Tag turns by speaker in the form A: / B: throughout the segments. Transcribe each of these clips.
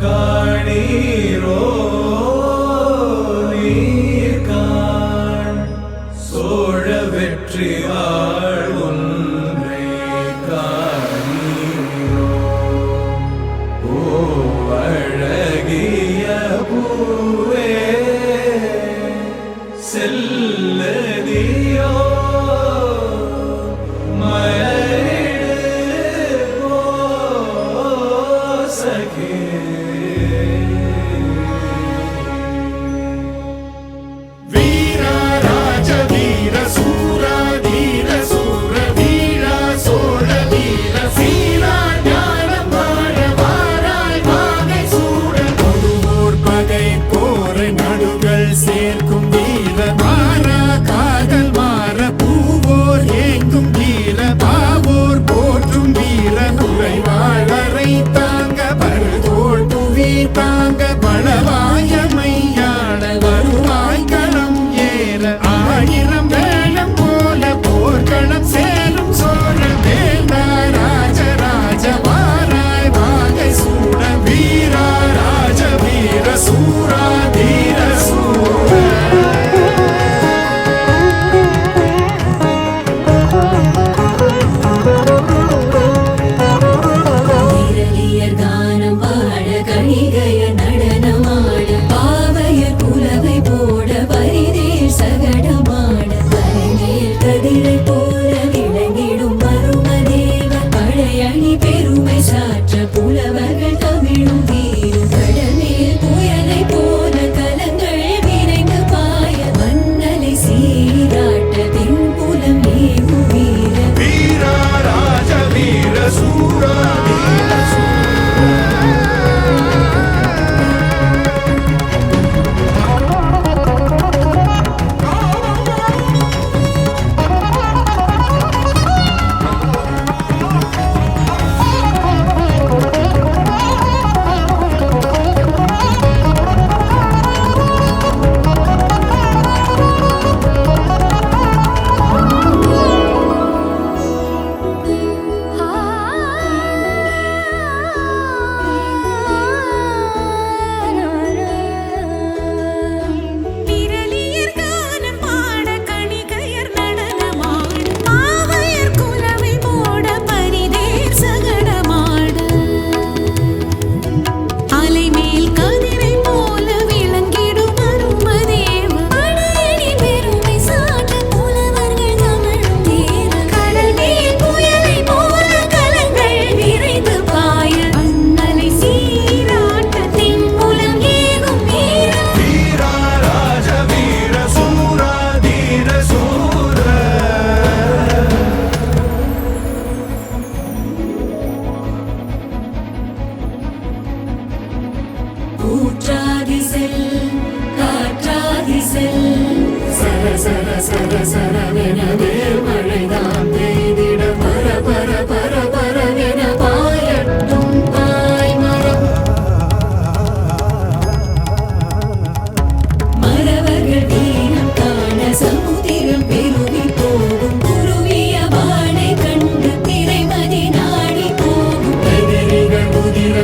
A: காணீரோ நீர்காண் சோழ வெற்றி ஆள் ஒன்றை காணீரோ ஓ அழகிய பூவே செல்லதியோ
B: சேர்க்கும் வீர மாறா காதல் மாற பூவோர் ஏங்கும் வீர பாவோர் போற்றும் வீர குறைவாளரை தாங்க பருதோள் புவி தாங்க பலவாயமையாள வருவாய் களம் ஏற ஆயிரம் வேளம் போல போர்க்களம் சேரும் சோழ வேந்தா ராஜராஜ வாராய் வாகை சூட வீரா ராஜ வீர சூரா தீர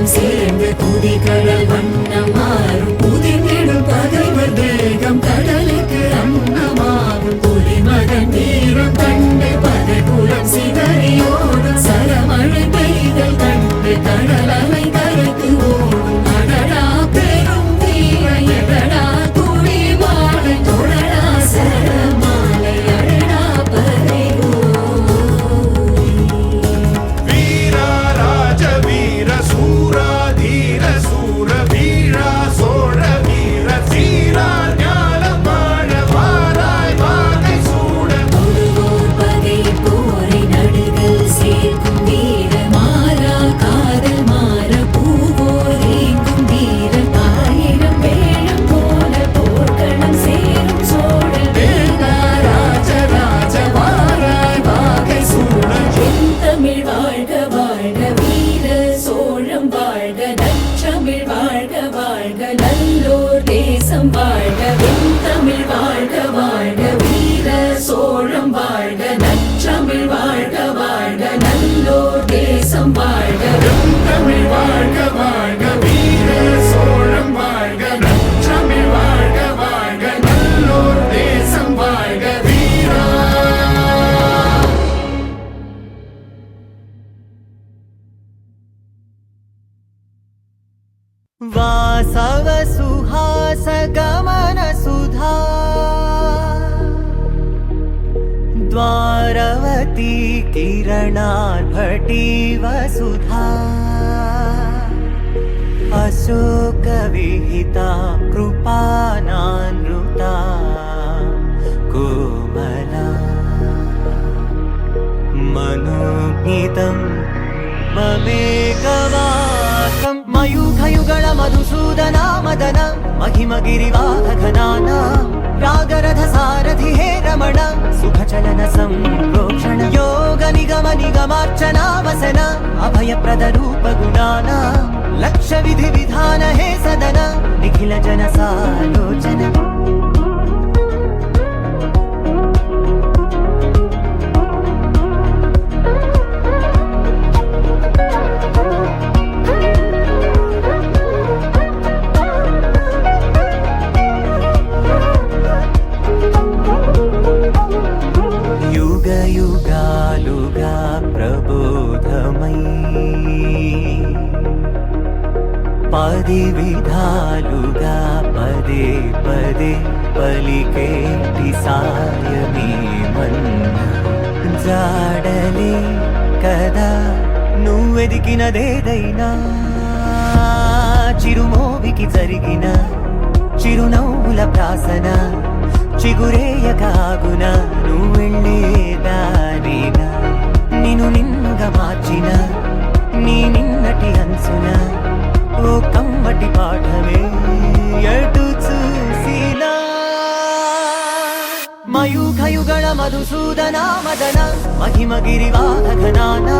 B: சேர்ந்து குதி கடல் வண்ணம் மாறும் புதிர்ந்திடும் பகைவர் தேகம் கடலுக்கு அன்னமாகும் புலிமகன் வீரம் கண்டு பகை குலம் சிதறியோடும் சரமழை பெய்தல் கண்டு கடல் அலை கரைத்து ஓடும் அடடா பெரும் வீர எடடா குடி வாழை தொடடா சரமாலை அடடா பறை வீர ராஜ வீர சூராதி
C: वासव सुहास गमन सुधा द्वारवती किरणार्भटी वसुधा अशोक विहिता कृपानानृता कोमला मनोज्ञितं ममेकवाकं मयूखयुगळ मधुसूदना मदन महिमगिरिवाहघनाना रागरथ सारथि हे रमण सुखचलन संप्रोक्षण योग निगम निगमार्चना वसन अभयप्रद रूप गुणाना लक्ष विधि विधान हे सदन निखिल जन सालोचन युग युगालुगा प्रबोधमयी पदि विधालुगा पदे पदे पलिकेटि सायमे मन्न जाडले कदा నువ్వెదికినదేదైనా చిరుమోవికి జరిగిన చిరునవ్వుల ప్రాసన చిగురేయకాగున నువ్వెళ్ళేదారినా నిన్ను నిన్నుగా మార్చిన నీ నిన్నటి అంచున ఓ కమ్మటి పాఠమే ఎటు చూసినా మయూఖయుగళ మధుసూదనా మదన महिमगिरिवाहघनाना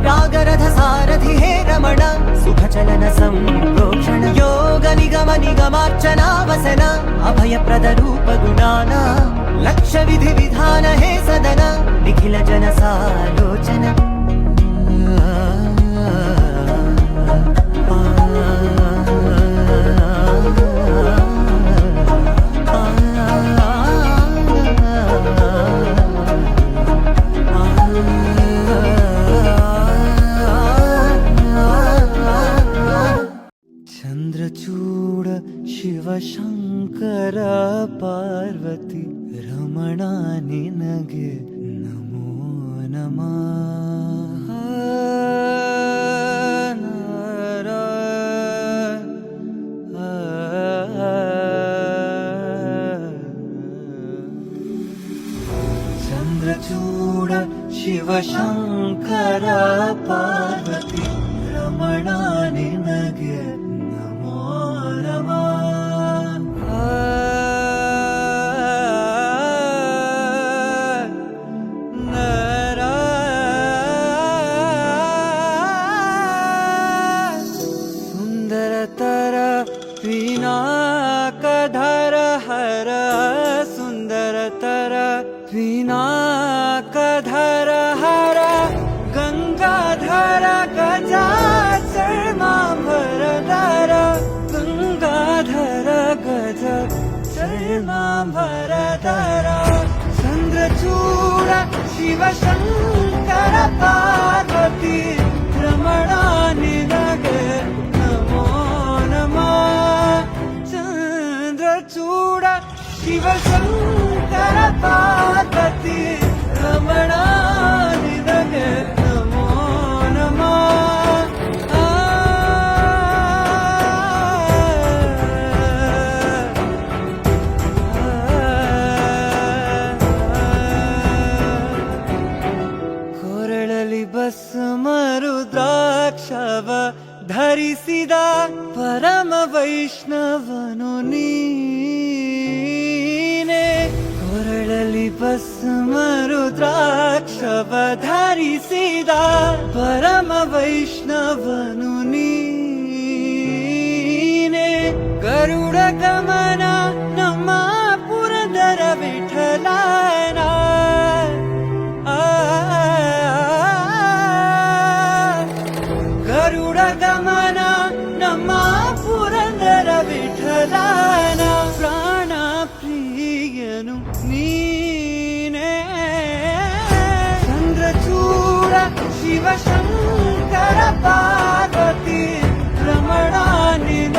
C: रागरथ सारथि हे रमण सुखचलन संप्रोक्षण योग निगम निगमार्चना वसन अभयप्रद रूप गुणाना लक्ष विधि विधान हे सदन निखिल जन सालोचन चूड शिव शंकर पार्वती रमणा निनगे नमो नमः चंद्रचूड शिव शंकर पार्वती रमणा निनगे सुंदरतर पिनाकधर हर सुंदरतर पिनाकधर हर गंगाधर गजाचर्मांबरधर गंगाधर गज चर्मांबरधर चंद्रचूड शिव शंकर पार्वती रमणा निनगे नमो नमः चंद्रचूड शिव शंकर पार्वती रमणा निनगे नमो नमः ಭಸ್ಮರುದ್ರಾಕ್ಷವ ಧರಿಸಿದ ಪರಮ ವೈಷ್ಣವನು ನೀನೆ ಕೊರಳಲಿ ಭಸ್ಮರುದ್ರಾಕ್ಷವ ಧರಿಸಿದ ಪರಮ ವೈಷ್ಣವನು ನೀನೆ ಗರುಡ ಗಮನ ನಮ್ಮ ಪುರಂದರ ವಿಠಲನ ಗಮನ ನಮ್ಮ ಪುರಂದರ ವಿಠಲನ ಪ್ರಾಣ ಪ್ರಿಯನು ನೀನೇ ಚಂದ್ರಚೂಡ ಶಿವ ಶಂಕರ ಪಾರ್ವತಿ ರಮಣ ನಿನ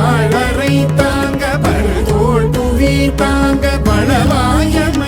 B: வாழரை தாங்க பருதோள் புவி தாங்க பலவாயமை